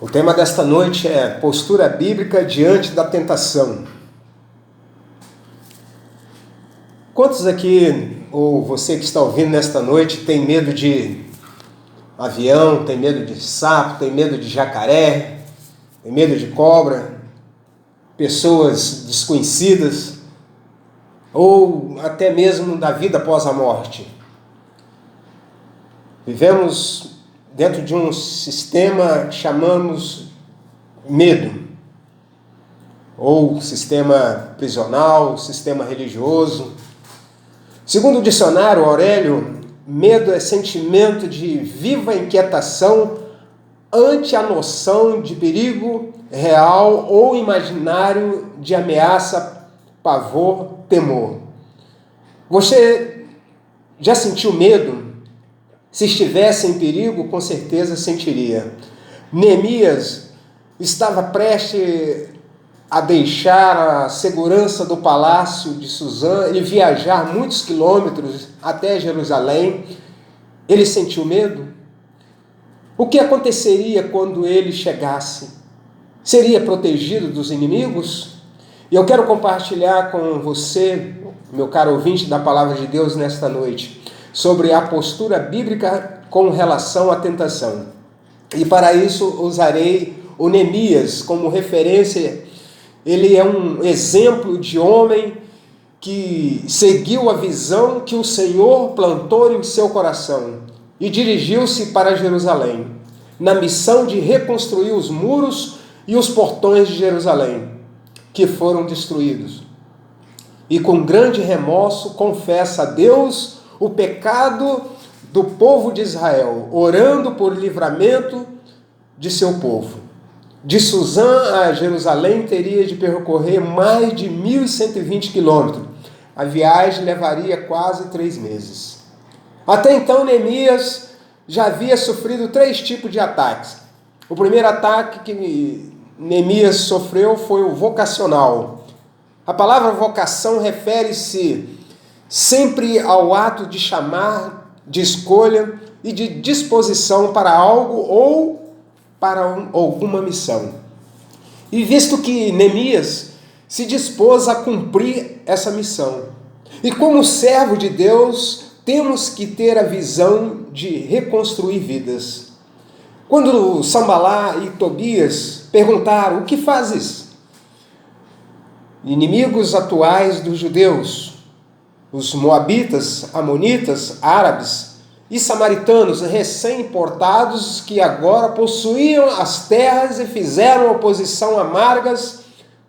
O tema desta noite é postura bíblica diante da tentação. Quantos aqui, ou você que está ouvindo nesta noite, tem medo de avião, tem medo de sapo, tem medo de jacaré, tem medo de cobra, pessoas desconhecidas, ou até mesmo da vida após a morte? Vivemos dentro de um sistema que chamamos medo, ou sistema prisional, sistema religioso. Segundo o dicionário Aurélio, medo é sentimento de viva inquietação ante a noção de perigo real ou imaginário, de ameaça, pavor, temor. Você já sentiu medo? Se estivesse em perigo, com certeza sentiria. Neemias estava prestes a deixar a segurança do palácio de Suzã e viajar muitos quilômetros até Jerusalém. Ele sentiu medo? O que aconteceria quando ele chegasse? Seria protegido dos inimigos? E eu quero compartilhar com você, meu caro ouvinte da Palavra de Deus, nesta noite, sobre a postura bíblica com relação à tentação. E para isso usarei o Neemias como referência. Ele é um exemplo de homem que seguiu a visão que o Senhor plantou em seu coração e dirigiu-se para Jerusalém, na missão de reconstruir os muros e os portões de Jerusalém, que foram destruídos. E com grande remorso confessa a Deus o pecado do povo de Israel, orando por livramento de seu povo. De Suzã a Jerusalém teria de percorrer mais de 1.120 quilômetros. A viagem levaria quase 3 meses. Até então, Neemias já havia sofrido 3 tipos de ataques. O primeiro ataque que Neemias sofreu foi o vocacional. A palavra vocação refere-se sempre ao ato de chamar, de escolha e de disposição para algo ou para alguma missão. E visto que Neemias se dispôs a cumprir essa missão, e como servo de Deus, temos que ter a visão de reconstruir vidas. Quando Sambalá e Tobias perguntaram: o que fazes? Inimigos atuais dos judeus, os moabitas, amonitas, árabes e samaritanos recém-importados que agora possuíam as terras e fizeram oposição amargas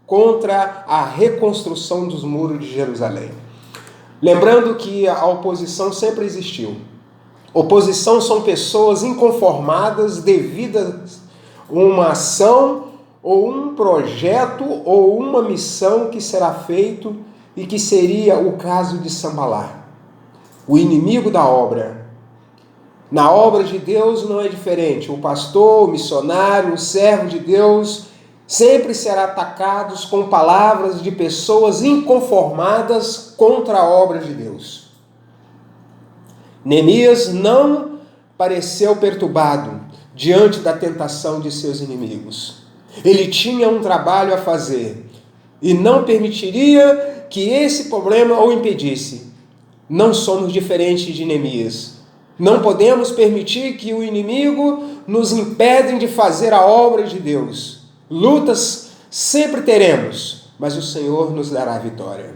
contra a reconstrução dos muros de Jerusalém. Lembrando que a oposição sempre existiu. Oposição são pessoas inconformadas devido a uma ação ou um projeto ou uma missão que será feito, e que seria o caso de Sambalá, o inimigo da obra. Na obra de Deus não é diferente. O pastor, o missionário, o servo de Deus sempre será atacado com palavras de pessoas inconformadas contra a obra de Deus. Neemias não pareceu perturbado diante da tentação de seus inimigos. Ele tinha um trabalho a fazer e não permitiria que esse problema o impedisse. Não somos diferentes de Neemias. Não podemos permitir que o inimigo nos impedem de fazer a obra de Deus. Lutas sempre teremos, mas o Senhor nos dará a vitória.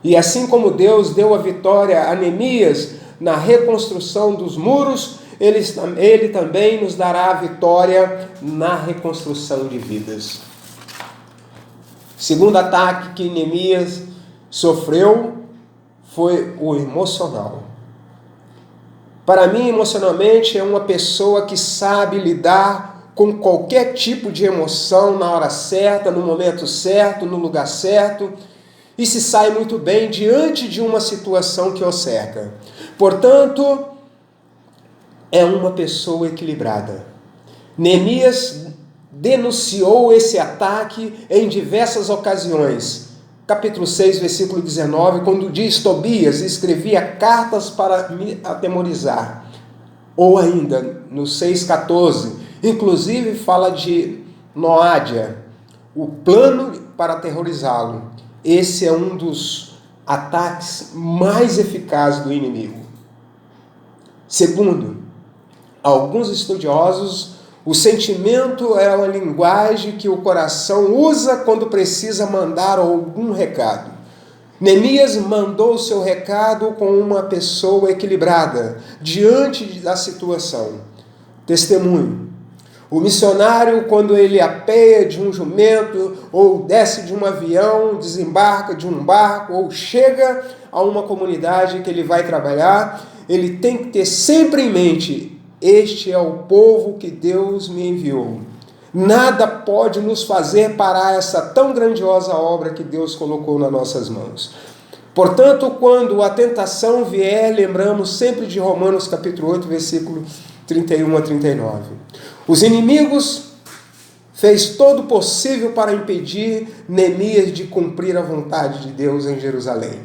E assim como Deus deu a vitória a Neemias na reconstrução dos muros, Ele também nos dará a vitória na reconstrução de vidas. Segundo ataque que Neemias sofreu foi o emocional. Para mim, emocionalmente, é uma pessoa que sabe lidar com qualquer tipo de emoção na hora certa, no momento certo, no lugar certo, e se sai muito bem diante de uma situação que o cerca. Portanto, é uma pessoa equilibrada. Neemias denunciou esse ataque em diversas ocasiões. Capítulo 6, versículo 19, quando diz: Tobias escrevia cartas para me atemorizar. Ou ainda, no 6,14, Inclusive fala de Noádia, o plano para aterrorizá-lo. Esse é um dos ataques mais eficazes do inimigo. Segundo, alguns estudiosos, o sentimento é uma linguagem que o coração usa quando precisa mandar algum recado. Neemias mandou o seu recado com uma pessoa equilibrada, diante da situação. Testemunho. O missionário, quando ele apeia de um jumento, ou desce de um avião, desembarca de um barco, ou chega a uma comunidade que ele vai trabalhar, ele tem que ter sempre em mente: este é o povo que Deus me enviou. Nada pode nos fazer parar essa tão grandiosa obra que Deus colocou nas nossas mãos. Portanto, quando a tentação vier, lembramos sempre de Romanos capítulo 8, versículo 31 a 39. Os inimigos fez todo o possível para impedir Neemias de cumprir a vontade de Deus em Jerusalém.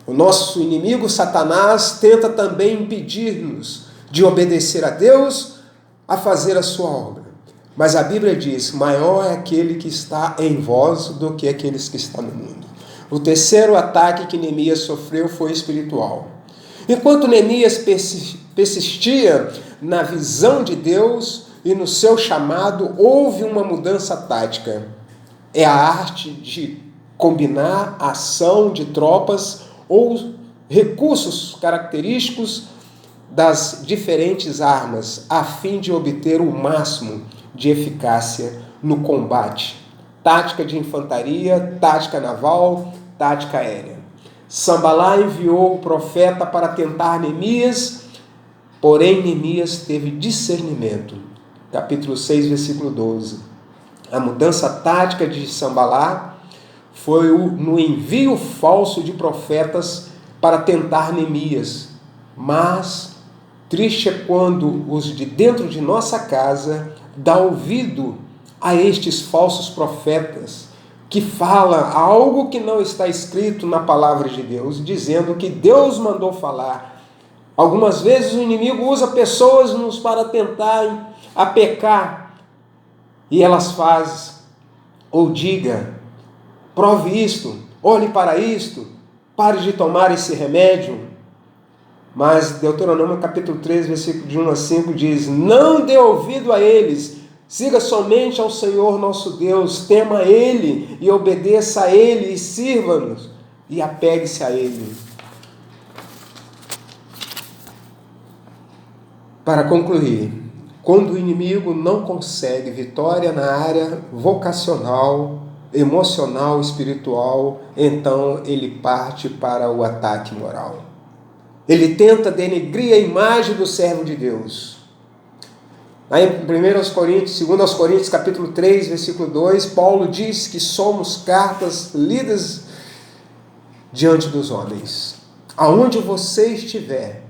O nosso inimigo, Satanás, tenta também impedir-nos de obedecer a Deus, a fazer a sua obra. Mas a Bíblia diz: maior é aquele que está em vós do que aqueles que estão no mundo. O terceiro ataque que Neemias sofreu foi espiritual. Enquanto Neemias persistia na visão de Deus e no seu chamado, houve uma mudança tática. É a arte de combinar a ação de tropas ou recursos característicos das diferentes armas, a fim de obter o máximo de eficácia no combate. Tática de infantaria, tática naval, tática aérea. Sambalá enviou o profeta para tentar Neemias, porém Neemias teve discernimento. Capítulo 6, versículo 12. A mudança tática de Sambalá foi no envio falso de profetas para tentar Neemias. Mas triste é quando os de dentro de nossa casa dá ouvido a estes falsos profetas que fala algo que não está escrito na palavra de Deus, dizendo que Deus mandou falar. Algumas vezes o inimigo usa pessoas para tentar a pecar, e elas fazem, ou diga: prove isto, olhe para isto, pare de tomar esse remédio. Mas Deuteronômio capítulo 3, versículo de 1 a 5 diz: não dê ouvido a eles, siga somente ao Senhor nosso Deus, tema a Ele e obedeça a Ele e sirva-nos e apegue-se a Ele. Para concluir, quando o inimigo não consegue vitória na área vocacional, emocional, espiritual, então ele parte para o ataque moral. Ele tenta denegrir a imagem do servo de Deus. Aí em 2 Coríntios, capítulo 3, versículo 2, Paulo diz que somos cartas lidas diante dos homens. Aonde você estiver,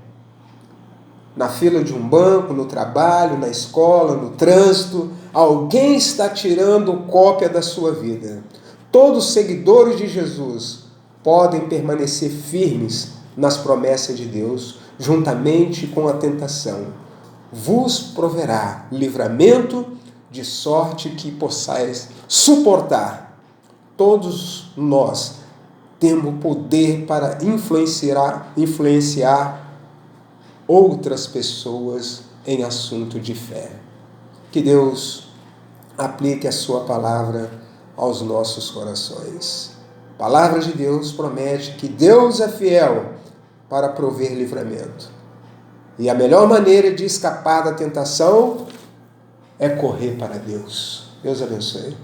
na fila de um banco, no trabalho, na escola, no trânsito, alguém está tirando cópia da sua vida. Todos os seguidores de Jesus podem permanecer firmes nas promessas de Deus, juntamente com a tentação. Vos proverá livramento, de sorte que possais suportar. Todos nós temos poder para influenciar outras pessoas em assunto de fé. Que Deus aplique a sua palavra aos nossos corações. A palavra de Deus promete que Deus é fiel para prover livramento. E a melhor maneira de escapar da tentação é correr para Deus. Deus abençoe.